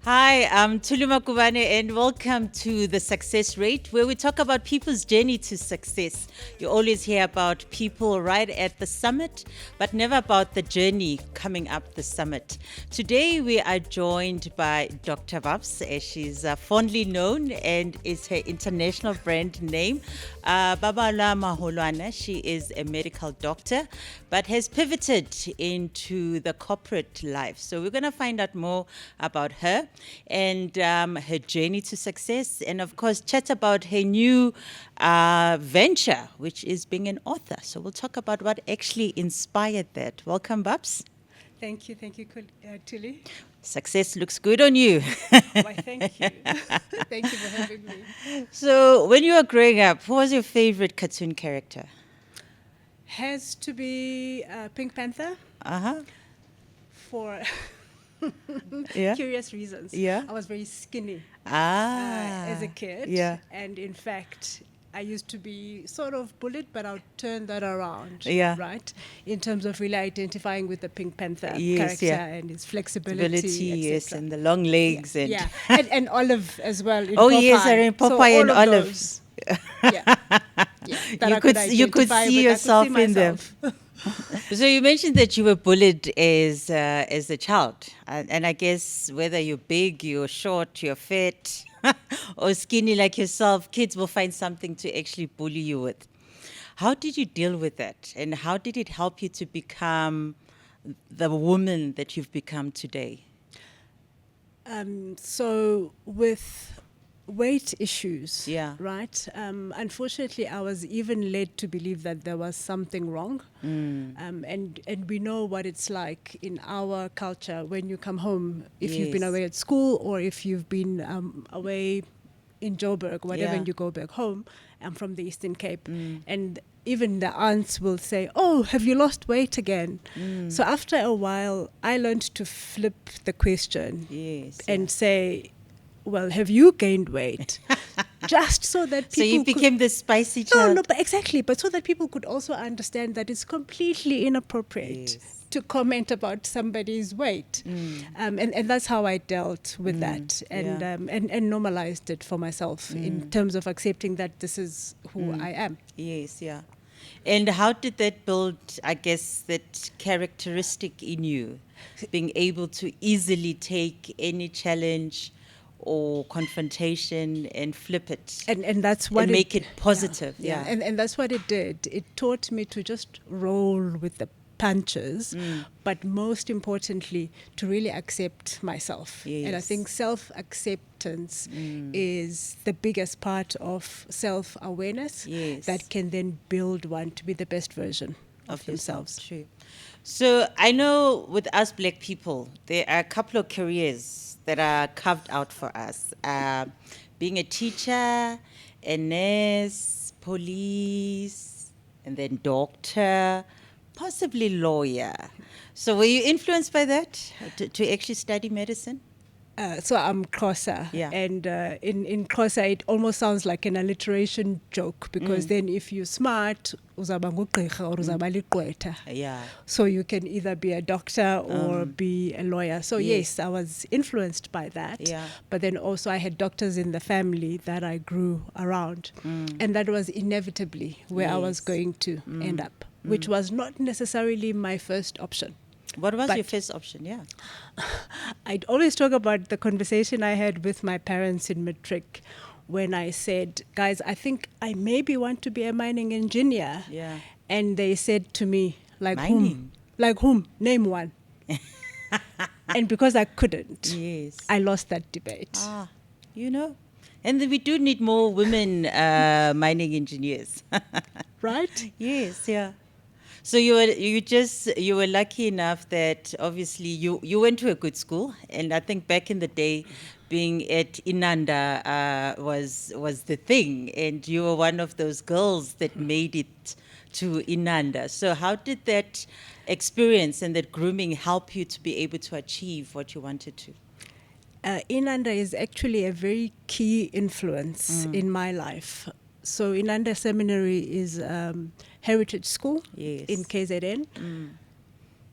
Hi, I'm Thuli Magubane, and welcome to The Success Rate, where we talk about people's journey to success. You always hear about people right at the summit, but never about the journey coming up the summit. Today, we are joined by Dr. Babs, as she's fondly known and is her international brand name. Babalwa Maholwana, she is a medical doctor, but has pivoted into the corporate life. So we're going to find out more about her and her journey to success, and of course chat about her new venture, which is being an author. So we'll talk about what actually inspired that. Welcome, Babs. Thank you, Tilly. Success looks good on you. Why, thank you. Thank you for having me. So when you were growing up, who was your favorite cartoon character? Has to be Pink Panther Uh-huh. for Yeah. curious reasons. Yeah. I was very skinny As as a kid. Yeah. And in fact, I used to be sort of bullied, but I'll turn that around. Yeah. Right? In terms of really identifying with the Pink Panther Yes, character yeah. and his flexibility, Yes, etc. and the long legs and Yeah. And Olive as well. In Oh Popeye. yes, I remember So Popeye and all of Olive. those. Yeah. Yeah, that I You could identify see with. yourself I could see in them. myself. So you mentioned that you were bullied as a child, and I guess whether you're big, you're short, you're fat, or skinny like yourself, kids will find something to actually bully you with. How did you deal with that, and how did it help you to become the woman that you've become today? So with weight issues, Yeah. right? Unfortunately, I was even led to believe that there was something wrong. And we know what it's like in our culture when you come home, if you've been Yes. away at school or if you've been away in Joburg, whatever, Yeah. and you go back home. I'm from the Eastern Cape. And even the aunts will say, "Oh, have you lost weight again?" So after a while, I learned to flip the question Yes. and say, "Well, have you gained weight?" Just so that So people you became the spicy no, child. no, but exactly, but so that people could also understand that it's completely inappropriate Yes. to comment about somebody's weight, and that's how I dealt with that, and, yeah. and normalized it for myself in terms of accepting that this is who I am. Yes, yeah. And how did that build, I guess, that characteristic in you, being able to easily take any challenge or confrontation and flip it And that's what and make it positive? Yeah. And that's what it did. It taught me to just roll with the punches, but most importantly, to really accept myself. And I Yes. think self-acceptance is the biggest part of self-awareness Yes. that can then build one to be the best version of yourself. themselves. True. So I know with us black people, there are a couple of careers that are carved out for us. Being a teacher, a nurse, police, and then doctor, possibly lawyer. So were you influenced by that to actually study medicine? So I'm Xhosa, Yeah. and in Xhosa it almost sounds like an alliteration joke because then if you're smart, uzaba ngugqirha or uzaba liqwetha. Yeah. So you can either be a doctor or be a lawyer. So Yes. yes, I was influenced by that. Yeah. But then also I had doctors in the family that I grew around, and that was inevitably where I was Yes. going to end up, which was not necessarily my first option. What was But- your first option? Yeah. I'd always talk about the conversation I had with my parents in matric when I said, "Guys, I think I maybe want to be a mining engineer." Yeah. And they said to me, "Like Mining? whom? Like whom? Name one." And because I couldn't, Yes. I lost that debate. You know, and then we do need more women mining engineers. Right? Yes, yeah. So you were lucky enough that obviously you went to a good school, and I think back in the day, being at Inanda was the thing, and you were one of those girls that made it to Inanda. So how did that experience and that grooming help you to be able to achieve what you wanted to? Inanda is actually a very key influence in my life. So Inanda Seminary is heritage school Yes. in KZN.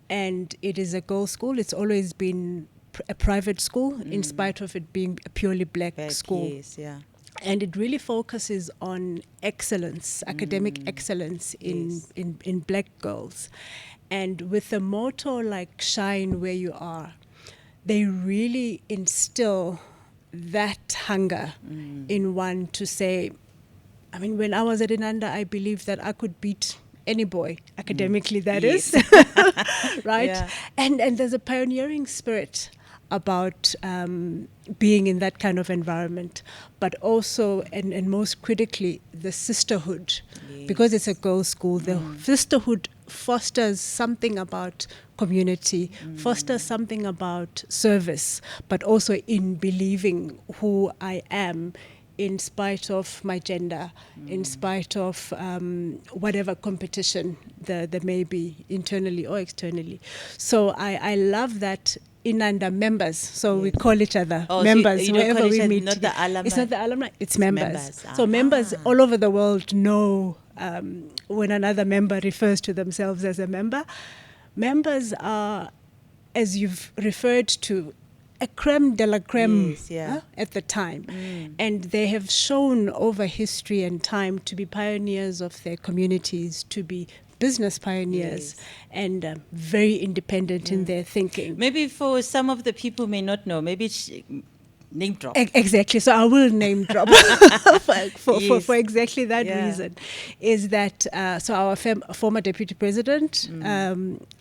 And it is a girls' school. It's always been a private school, in spite of it being a purely black school. Yes, yeah. And it really focuses on excellence, academic excellence in black girls. And with the motto like shine where you are, they really instill that hunger in one to say, I mean, when I was at Inanda, I believed that I could beat any boy, academically that is, right? Yeah. And there's a pioneering spirit about being in that kind of environment, but also, and most critically, the sisterhood. Because it's a girls' school, the sisterhood fosters something about community, fosters something about service, but also in believing who I am in spite of my gender, in spite of whatever competition there may be internally or externally. So I love that Inanda members, so we call each other members so you wherever call we each other, meet. not the alumni? It's not the alumni, it's members. members. So members all over the world know when another member refers to themselves as a member. Members are, as you've referred to, a creme de la creme at the time. And they have shown over history and time to be pioneers of their communities, to be business pioneers, and very independent in their thinking. Maybe for some of the people who may not know, maybe name drop. Exactly. So I will name drop for exactly that reason. Is that so our former deputy president,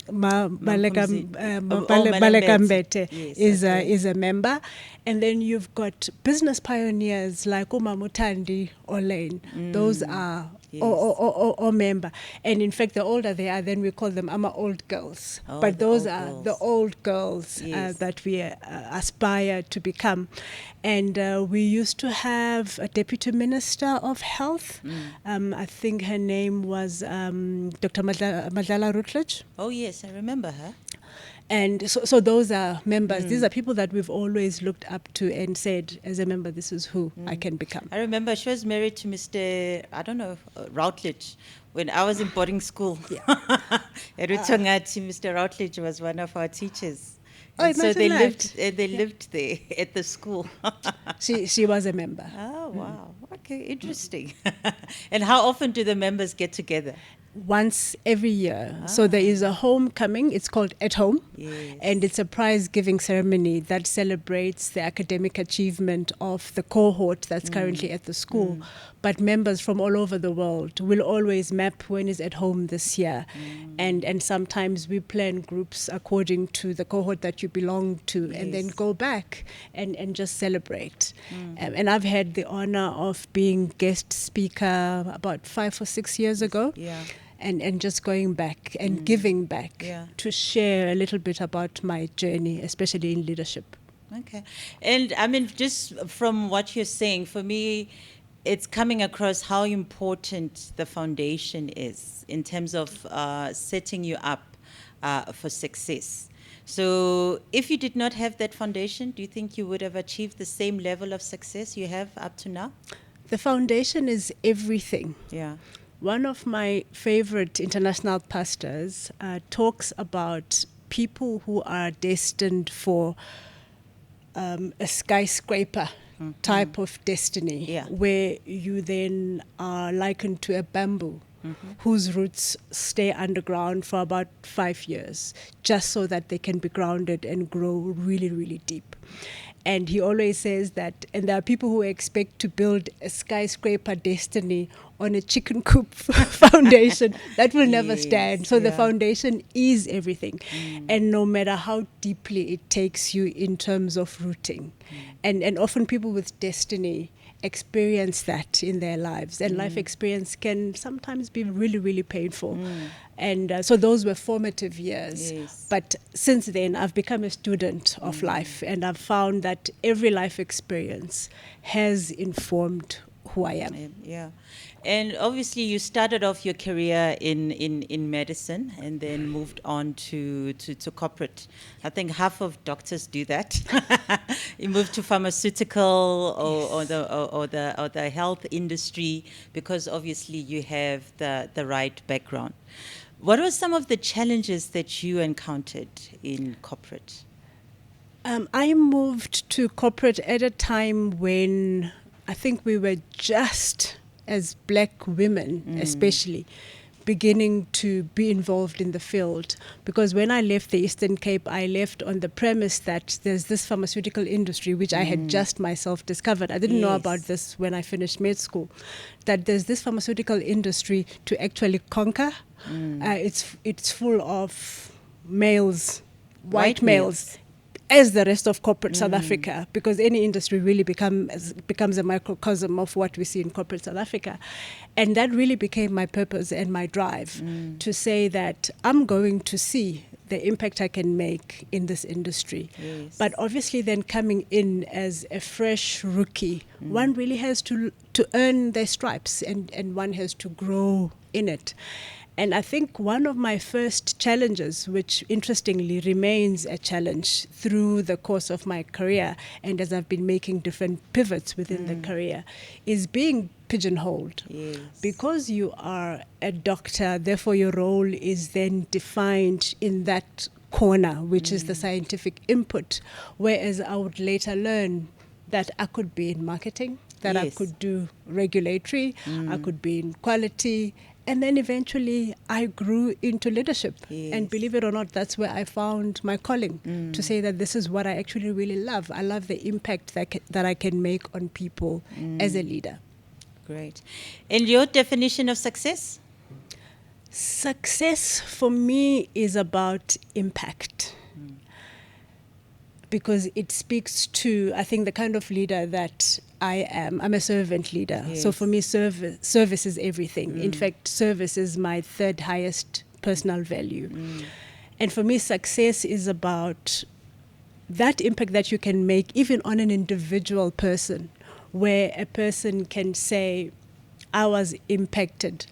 Balekambete, is a member. And then you've got business pioneers like Umamutandi or Lane. Those are or member. And in fact, the older they are, then we call them old girls. But those are girls. The old girls that we aspire to become. And we used to have a deputy minister of health. I think her name was Dr. Madlala Rutledge. Oh, yes, I remember her. And so those are members. These are people that we've always looked up to and said, as a member, this is who I can become. I remember she was married to Mr. Routledge when I was in boarding school. Mr. Routledge was one of our teachers. And so they lived there at the school. She was a member. Oh, wow. Okay, interesting. And how often do the members get together? Once every year. So there is a homecoming. It's called At Home. And it's a prize-giving ceremony that celebrates the academic achievement of the cohort that's currently at the school. But members from all over the world will always map when is At Home this year. And sometimes we plan groups according to the cohort that you belong to and then go back and just celebrate. And I've had the honor of being guest speaker about 5 or 6 years ago. And just going back and giving back to share a little bit about my journey, especially in leadership. Okay. And I mean, just from what you're saying, for me, it's coming across how important the foundation is in terms of setting you up for success. So if you did not have that foundation, do you think you would have achieved the same level of success you have up to now? The foundation is everything. Yeah. One of my favorite international pastors talks about people who are destined for a skyscraper type of destiny, where you then are likened to a bamboo whose roots stay underground for about 5 years, just so that they can be grounded and grow really, really deep. And he always says that, and there are people who expect to build a skyscraper destiny on a chicken coop foundation. That will never stand. So the foundation is everything. And no matter how deeply it takes you in terms of rooting. And often people with destiny experience that in their lives. And life experience can sometimes be really, really painful. And so those were formative years. But since then, I've become a student of life. And I've found that every life experience has informed who I am. Yeah. And obviously you started off your career in medicine and then moved on to corporate. I think half of doctors do that. You moved to pharmaceutical or the health industry because obviously you have the right background. What were some of the challenges that you encountered in corporate? I moved to corporate at a time when I think we were just, as black women especially, beginning to be involved in the field. Because when I left the Eastern Cape, I left on the premise that there's this pharmaceutical industry, which I had just myself discovered. I didn't know about this when I finished med school, that there's this pharmaceutical industry to actually conquer. It's full of males, white males, as the rest of corporate South Africa, because any industry really becomes a microcosm of what we see in corporate South Africa. And that really became my purpose and my drive to say that I'm going to see the impact I can make in this industry. Yes. But obviously then coming in as a fresh rookie, one really has to earn their stripes and one has to grow in it. And I think one of my first challenges, which interestingly remains a challenge through the course of my career, and as I've been making different pivots within the career, is being pigeonholed. Yes. Because you are a doctor, therefore your role is then defined in that corner, which is the scientific input, whereas I would later learn that I could be in marketing, that I could do regulatory, I could be in quality. And then eventually I grew into leadership. Yes. And believe it or not, that's where I found my calling, to say that this is what I actually really love. I love the impact that I can make on people as a leader. Great. And your definition of success? Success for me is about impact. Because it speaks to, I think, the kind of leader that I am. I'm a servant leader. Yes. So for me, service is everything. In fact, service is my third highest personal value. And for me, success is about that impact that you can make even on an individual person, where a person can say, I was impacted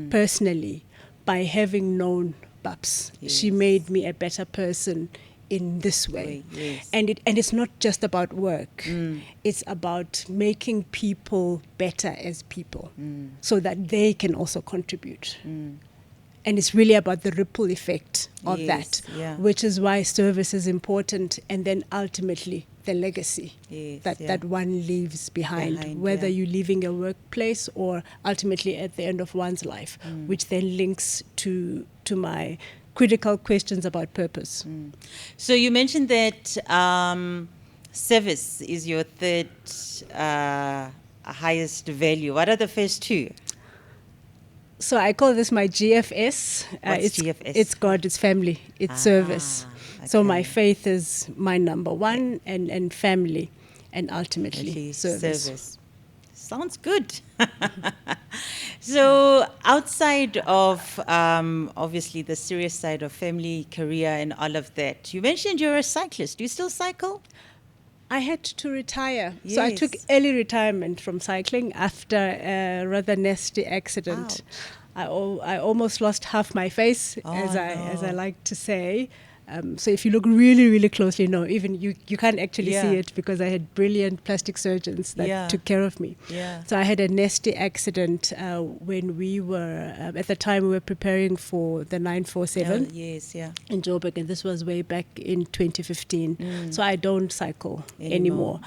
personally by having known Babs. Yes. She made me a better person in this way. Yes. And it's not just about work. It's about making people better as people so that they can also contribute. And it's really about the ripple effect of Yes, that, yeah. which is why service is important, and then ultimately the legacy that one leaves behind, whether you're leaving a workplace or ultimately at the end of one's life, which then links to my critical questions about purpose. So you mentioned that service is your third highest value. What are the first two? So I call this my GFS. What's GFS? It's God, it's family, it's service. So okay. my faith is my number one, and family, and ultimately service. Sounds good. So outside of obviously the serious side of family, career, and all of that, you mentioned you're a cyclist. Do you still cycle? I had to retire. Yes. So I took early retirement from cycling after a rather nasty accident. I almost lost half my face, as I like to say. So if you look really, really closely, no, even you can't actually see it, because I had brilliant plastic surgeons that took care of me. Yeah. So I had a nasty accident when we were, at the time we were preparing for the 947 in Joburg, and this was way back in 2015. So I don't cycle anymore.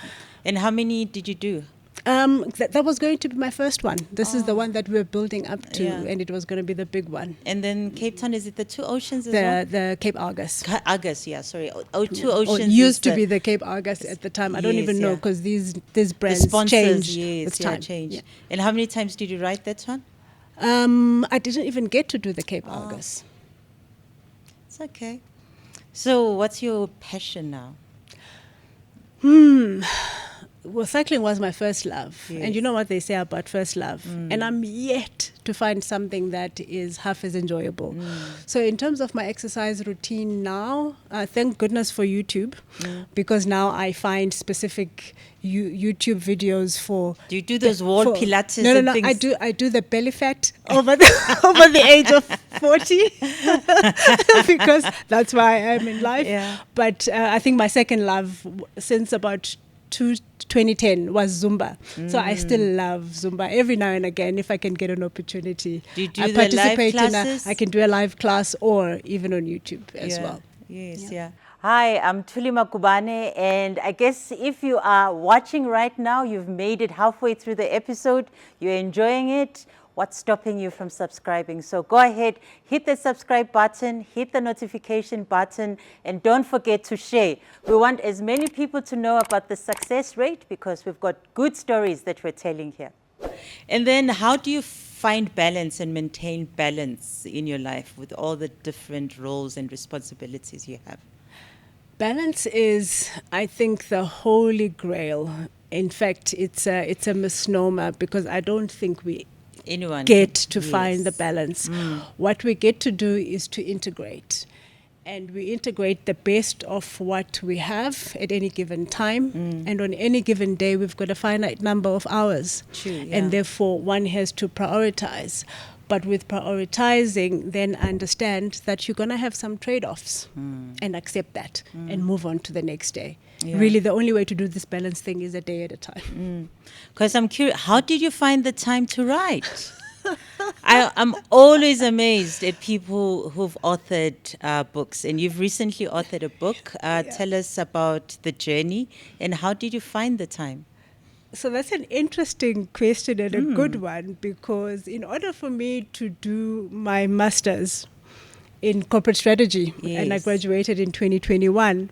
And how many did you do? That was going to be my first one. This is the one that we're building up to, and it was going to be the big one. And then Cape Town, is it the Two Oceans as well? The Cape Argus. Argus, sorry. Two Oceans. It used to be the Cape Argus at the time. I don't even know, because these brands change with time. Change. And how many times did you ride that one? I didn't even get to do the Cape Argus. It's okay. So what's your passion now? Well, cycling was my first love. Yes. And you know what they say about first love. And I'm yet to find something that is half as enjoyable. So in terms of my exercise routine now, thank goodness for YouTube, because now I find specific YouTube videos for... Do you do those wall pilates? No. Things? I do the belly fat over the age of 40 because that's why I'm in life. Yeah. But I think my second love since about 2010 was Zumba. So I still love Zumba. Every now and again, if I can get an opportunity, Do you do I the participate live classes? I can do a live class, or even on YouTube as well. Yes, yeah. Hi, I'm Thuli Magubane, and I guess if you are watching right now, you've made it halfway through the episode, you're enjoying it. What's stopping you from subscribing? So go ahead, hit the subscribe button, hit the notification button, and don't forget to share. We want as many people to know about the success rate because we've got good stories that we're telling here. And then how do you find balance and maintain balance in your life with all the different roles and responsibilities you have? Balance is, I think, the holy grail. In fact, it's a misnomer because I don't think we Anyone get can- to find the yes. balance. What we get to do is to integrate. And we integrate the best of what we have at any given time. And on any given day, we've got a finite number of hours. True, yeah. And therefore, one has to prioritize. But with prioritizing, then understand that you're going to have some trade-offs and accept that and move on to the next day. Yeah. Really, the only way to do this balance thing is a day at a time. Because I'm curious, how did you find the time to write? I'm always amazed at people who've authored books, and you've recently authored a book. Tell us about the journey, and how did you find the time? So that's an interesting question and a good one, because in order for me to do my master's in corporate strategy, and I Yes. graduated in 2021,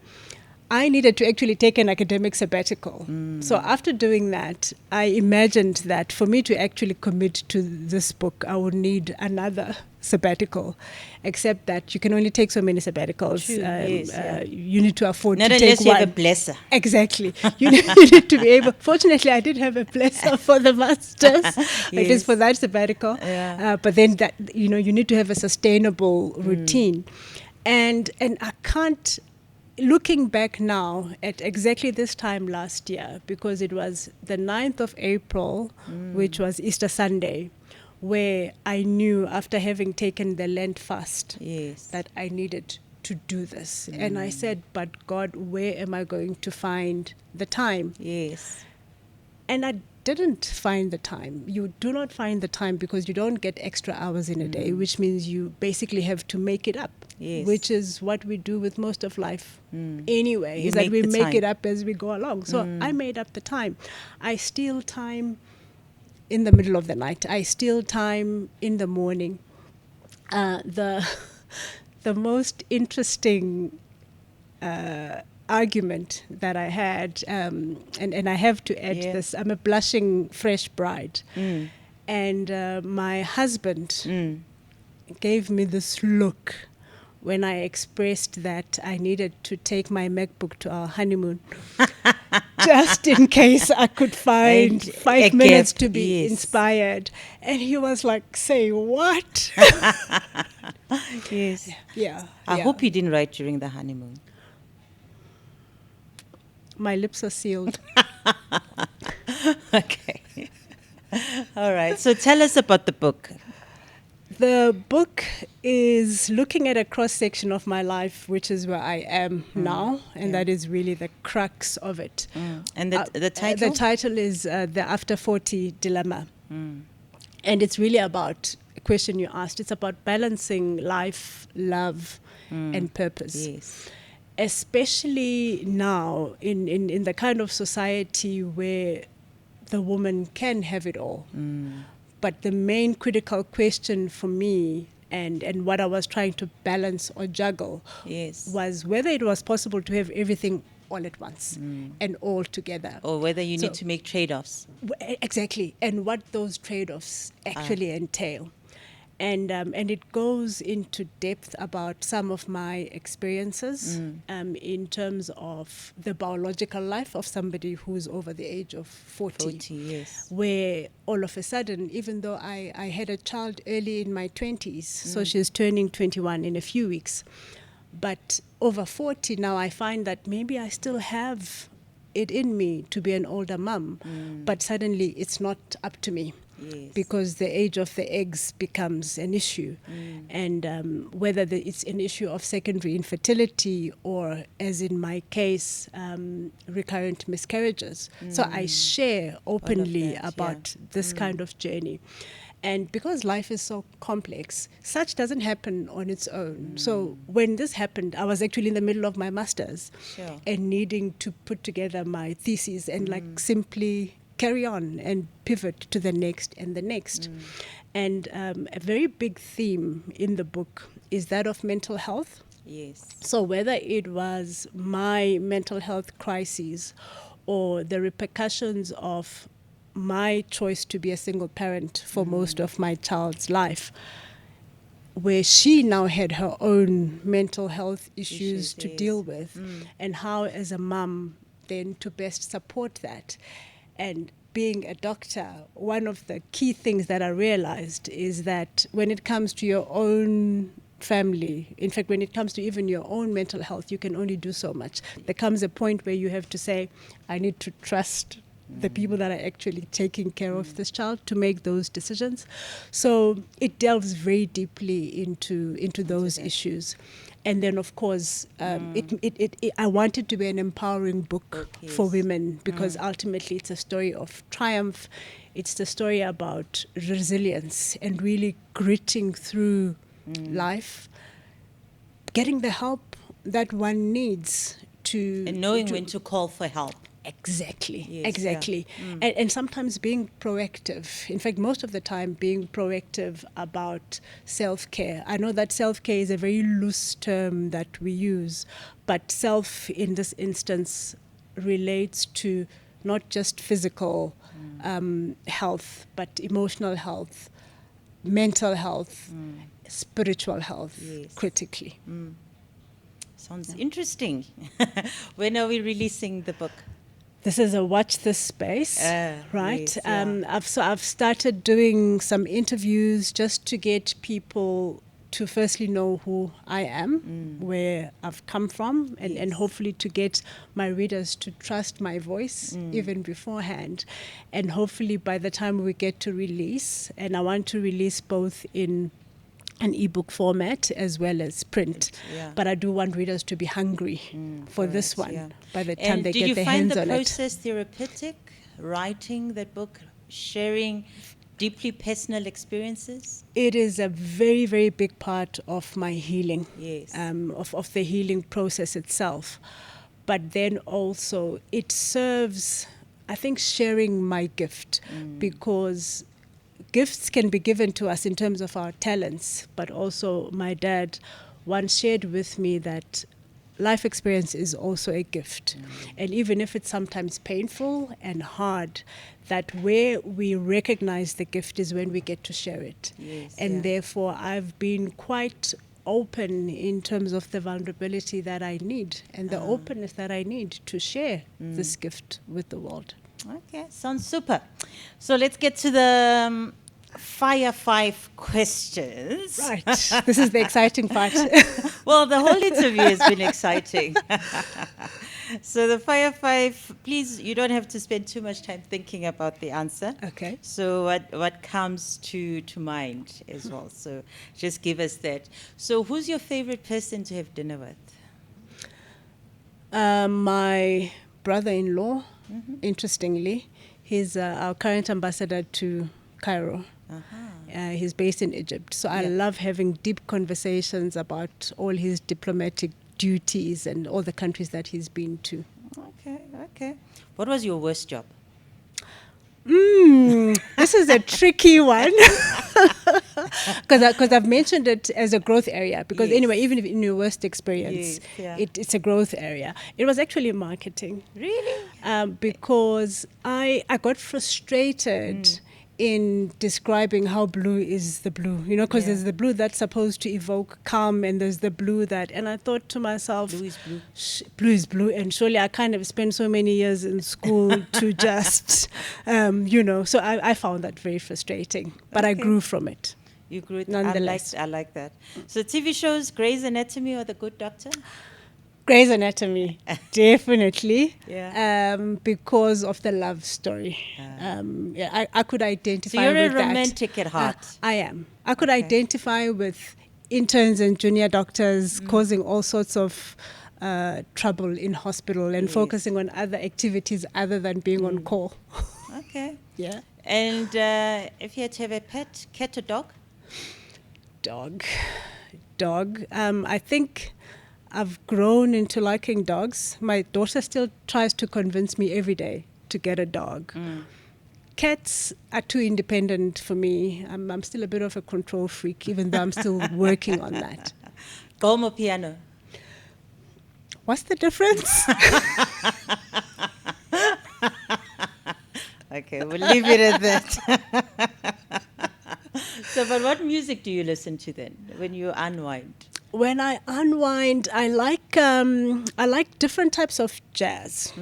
I needed to actually take an academic sabbatical. So after doing that, I imagined that for me to actually commit to this book, I would need another sabbatical, except that you can only take so many sabbaticals. True, yes, yeah. You need to afford Not to unless take you one. have a blesser. Exactly. You need to be able. Fortunately, I did have a blesser for the masters, at Yes. least for that sabbatical. Yeah. But then that you need to have a sustainable routine, and I can't. Looking back now at exactly this time last year, because it was the 9th of April, which was Easter Sunday, where I knew after having taken the Lent fast Yes. that I needed to do this. And I said, but God, where am I going to find the time? Yes. And I didn't find the time. You do not find the time because you don't get extra hours in a day, which means you basically have to make it up, Yes. which is what we do with most of life anyway, You is that make we the make time. it up as we go along. So I made up the time. I steal time in the middle of the night. I steal time in the morning. The most interesting argument that I had, and I have to add Yeah. this, I'm a blushing fresh bride. And my husband gave me this look when I expressed that I needed to take my MacBook to our honeymoon, just in case I could find And 5 a minutes gap, to be yes. inspired. And he was like, say what? Yes. Yeah. I yeah. hope you didn't write during the honeymoon. My lips are sealed. Okay. All right. So tell us about the book. The book is looking at a cross section of my life, which is where I am now, and that is really the crux of it. And the title? The title is The After 40 Dilemma. And it's really about a question you asked. It's about balancing life, love, and purpose. Yes. Especially now in the kind of society where the woman can have it all. But the main critical question for me and what I was trying to balance or juggle Yes. was whether it was possible to have everything all at once and all together. Or whether you So- need to make trade-offs. Exactly, and what those trade-offs actually entail. And it goes into depth about some of my experiences in terms of the biological life of somebody who's over the age of 40. 40, yes. Where all of a sudden, even though I had a child early in my 20s, so she's turning 21 in a few weeks, but over 40 now I find that maybe I still have it in me to be an older mum, but suddenly it's not up to me. Yes. Because the age of the eggs becomes an issue. And whether it's an issue of secondary infertility or, as in my case, recurrent miscarriages. So I share openly that, about this kind of journey. And because life is so complex, such doesn't happen on its own. So when this happened, I was actually in the middle of my master's and needing to put together my thesis and like simply carry on and pivot to the next and the next. And a very big theme in the book is that of mental health. Yes. So whether it was my mental health crises or the repercussions of my choice to be a single parent for most of my child's life, where she now had her own mental health issues to deal with, and how as a mum then to best support that. And being a doctor, one of the key things that I realized is that when it comes to your own family, in fact, when it comes to even your own mental health, you can only do so much. There comes a point where you have to say, I need to trust the people that are actually taking care of this child to make those decisions. So it delves very deeply into those issues. And then, of course, I want it to be an empowering book for women, because ultimately it's a story of triumph. It's the story about resilience and really gritting through life, getting the help that one needs to... And knowing when to call for help. Exactly, Yes, exactly. And sometimes being proactive. In fact, most of the time being proactive about self-care. I know that self-care is a very loose term that we use, but self in this instance relates to not just physical health, but emotional health, mental health, spiritual health, critically. Sounds interesting. When are we releasing the book? This is a watch this space, right? Yes, I've started doing some interviews just to get people to firstly know who I am, where I've come from, and hopefully to get my readers to trust my voice even beforehand. And hopefully by the time we get to release, and I want to release both in an ebook format as well as print. But I do want readers to be hungry for this one by the time they get their hands on it. Did you find the process therapeutic, writing that book, sharing deeply personal experiences? It is a very, very big part of my healing, of the healing process itself. But then also it serves, I think, sharing my gift, because gifts can be given to us in terms of our talents, but also my dad once shared with me that life experience is also a gift. And even if it's sometimes painful and hard, that where we recognize the gift is when we get to share it. Therefore, I've been quite open in terms of the vulnerability that I need and the openness that I need to share this gift with the world. Okay, sounds super. So let's get to the Fire 5 questions. Right. This is the exciting part. Well, the whole interview has been exciting. So the Fire 5, please, you don't have to spend too much time thinking about the answer. Okay. So what comes to mind as well. So just give us that. So who's your favorite person to have dinner with? My brother-in-law, interestingly. He's our current ambassador to Cairo. He's based in Egypt. So I love having deep conversations about all his diplomatic duties and all the countries that he's been to. Okay. What was your worst job? This is a tricky one. Because I've mentioned it as a growth area. Because anyway, even if in your worst experience, it's a growth area. It was actually marketing. Really? Because I got frustrated in describing how blue is the blue, because there's the blue that's supposed to evoke calm, and there's the blue that, and I thought to myself, Blue is blue. Blue is blue, and surely I kind of spent so many years in school to just, so I found that very frustrating, but I grew from it. You grew nonetheless. I like that. So TV shows, Grey's Anatomy or The Good Doctor? Grey's Anatomy, definitely. Yeah. Because of the love story. I could identify with that. So you're a romantic at heart. I am. I could identify with interns and junior doctors causing all sorts of trouble in hospital and focusing on other activities other than being on call. Okay. Yeah. And if you had to have a pet, cat or dog? Dog. Dog. I think I've grown into liking dogs. My daughter still tries to convince me every day to get a dog. Cats are too independent for me. I'm still a bit of a control freak, even though I'm still working on that. Dom or piano? What's the difference? Okay, we'll leave it at that. So, but what music do you listen to then when you unwind? When I unwind, I like different types of jazz.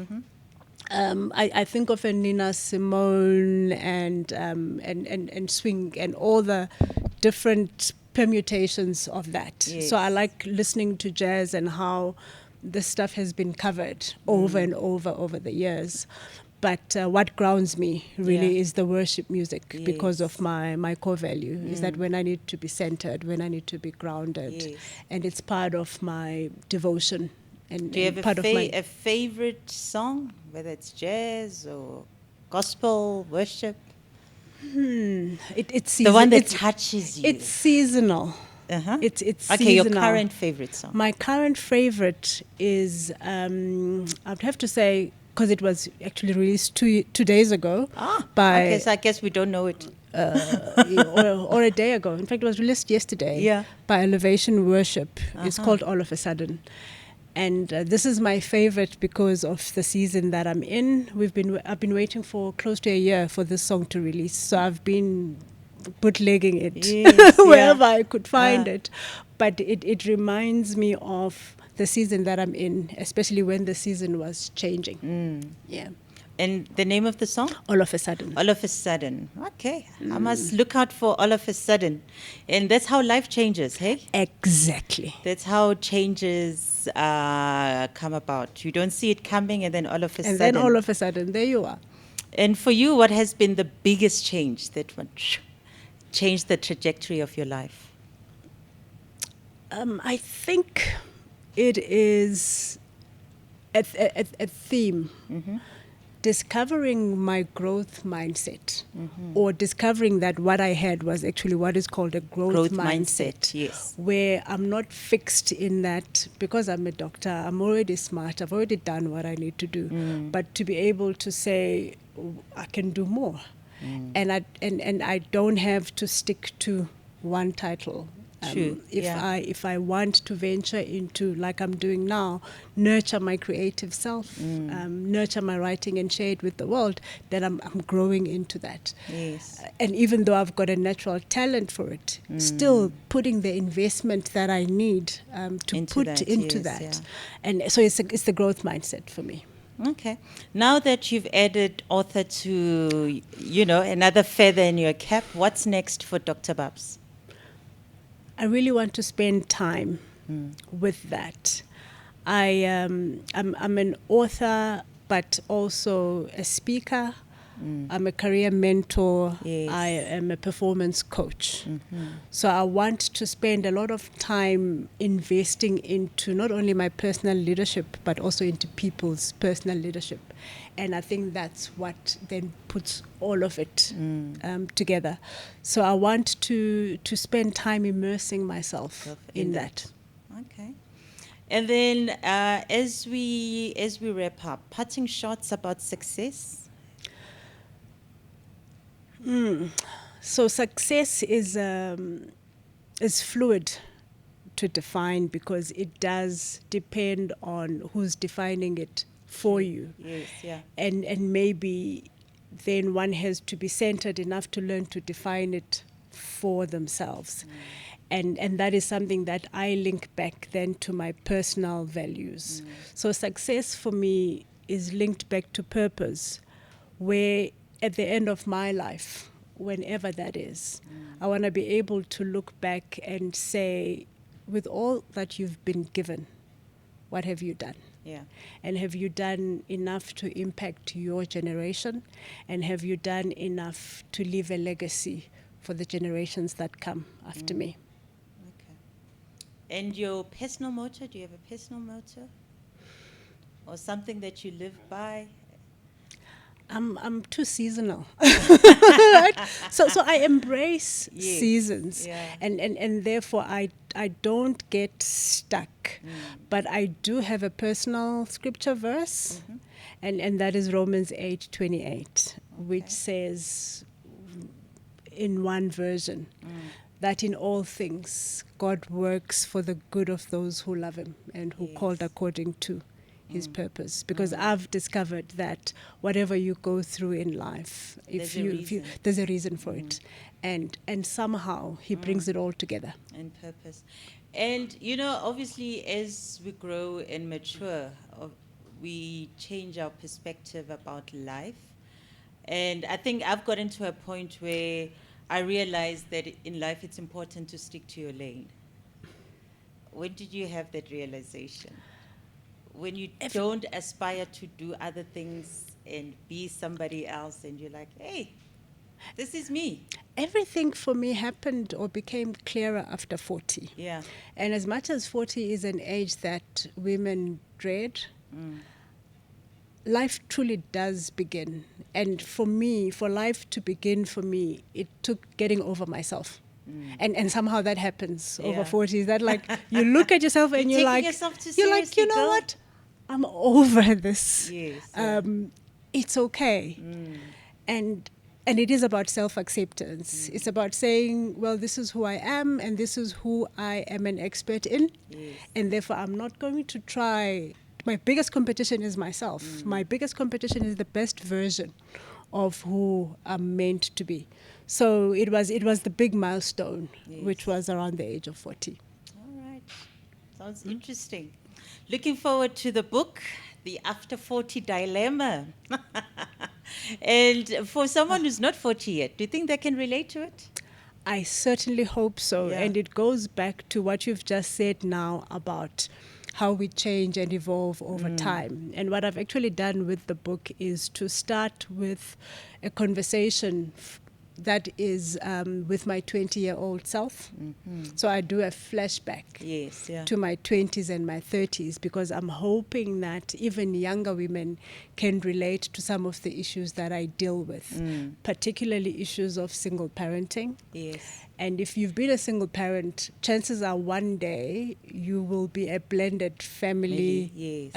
I think of a Nina Simone and swing and all the different permutations of that. Yes. So I like listening to jazz and how this stuff has been covered over and over the years. But what grounds me really is the worship music because of my core value is that when I need to be centered, when I need to be grounded, and it's part of my devotion. And, do you have part of my a favorite song, whether it's jazz or gospel, worship? It's the one that touches you. It's seasonal. Uh-huh. It's okay, seasonal. Your current favorite song? My current favorite is, I'd have to say, because it was actually released two days ago. Okay, so I guess we don't know it. or a day ago. In fact, it was released yesterday by Elevation Worship. It's called All of a Sudden. And this is my favorite because of the season that I'm in. I've been waiting for close to a year for this song to release. So I've been bootlegging it wherever I could find it. But it reminds me of the season that I'm in, especially when the season was changing. And the name of the song? All of a Sudden. All of a Sudden. Okay. I must look out for All of a Sudden. And that's how life changes, hey? Exactly. That's how changes come about. You don't see it coming and then all of a sudden. And then all of a sudden, there you are. And for you, what has been the biggest change that changed the trajectory of your life? I think it is a theme. Discovering my growth mindset, or discovering that what I had was actually what is called a growth mindset. Yes. Where I'm not fixed in that because I'm a doctor, I'm already smart, I've already done what I need to do. But to be able to say, I can do more. And I don't have to stick to one title. If I want to venture into, like I'm doing now, nurture my creative self, nurture my writing and share it with the world, then I'm growing into that. Yes. And even though I've got a natural talent for it, still putting the investment that I need to put into that. And so it's the growth mindset for me. Okay. Now that you've added author to, another feather in your cap, what's next for Dr. Babs? I really want to spend time with that. I'm an author, but also a speaker. I'm a career mentor. Yes. I am a performance coach. So I want to spend a lot of time investing into not only my personal leadership, but also into people's personal leadership. And I think that's what then puts all of it together. So I want to spend time immersing myself in that. Okay. And then as we wrap up, parting shots about success. So success is fluid to define because it does depend on who's defining it for you. Yes, yeah. And maybe then one has to be centered enough to learn to define it for themselves. And that is something that I link back then to my personal values. So success for me is linked back to purpose, where at the end of my life, whenever that is, I want to be able to look back and say, with all that you've been given, what have you done? Yeah. And have you done enough to impact your generation? And have you done enough to leave a legacy for the generations that come after me? Okay. And your personal motto, do you have a personal motto? Or something that you live by? I'm too seasonal. Right? So I embrace Yes. seasons, Yeah. and therefore I don't get stuck. But I do have a personal scripture verse, and that is Romans 8:28, which says in one version that in all things God works for the good of those who love Him and who called according to His purpose. Because I've discovered that whatever you go through in life, There's a reason. there's a reason for it, and somehow He brings it all together. And purpose. And, obviously, as we grow and mature, we change our perspective about life. And I think I've gotten to a point where I realized that in life it's important to stick to your lane. When did you have that realization? When you don't aspire to do other things and be somebody else, and you're like, hey, this is me. Everything for me happened or became clearer after 40. Yeah. And as much as 40 is an age that women dread, life truly does begin. And for me, for life to begin for me, it took getting over myself. And somehow that happens over 40. Is that like you look at yourself and you're taking like, yourself too you're like, seriously, you know girl." what? I'm over this. Yes. It's okay. And it is about self-acceptance. It's about saying, well, this is who I am and this is who I am an expert in. Yes. And therefore, I'm not going to try. My biggest competition is myself. My biggest competition is the best version of who I'm meant to be. So it was the big milestone, which was around the age of 40. All right. Sounds interesting. Looking forward to the book, The After 40 Dilemma. And for someone who's not 40 yet, do you think they can relate to it? I certainly hope so. Yeah. And it goes back to what you've just said now about how we change and evolve over time. And what I've actually done with the book is to start with a conversation that is with my 20-year-old self. So I do a flashback to my 20s and my 30s, because I'm hoping that even younger women can relate to some of the issues that I deal with, particularly issues of single parenting. Yes. And if you've been a single parent, chances are one day you will be a blended family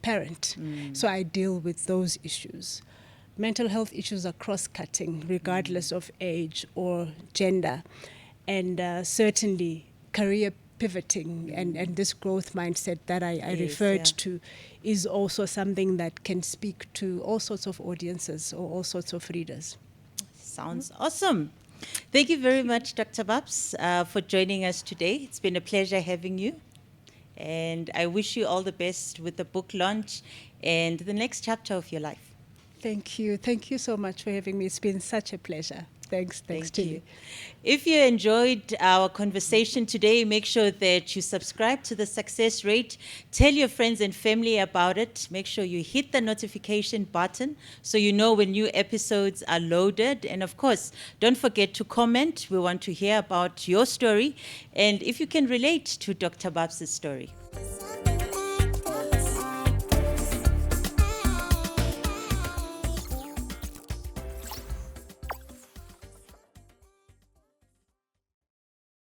parent. So I deal with those issues. Mental health issues are cross-cutting, regardless of age or gender. And certainly career pivoting and this growth mindset that I referred to is also something that can speak to all sorts of audiences or all sorts of readers. Sounds awesome. Thank you very much, Dr. Babs, for joining us today. It's been a pleasure having you. And I wish you all the best with the book launch and the next chapter of your life. Thank you. Thank you so much for having me. It's been such a pleasure. Thanks to you. If you enjoyed our conversation today, make sure that you subscribe to The Success Rate. Tell your friends and family about it. Make sure you hit the notification button so you know when new episodes are loaded. And of course, don't forget to comment. We want to hear about your story and if you can relate to Dr. Babs' story.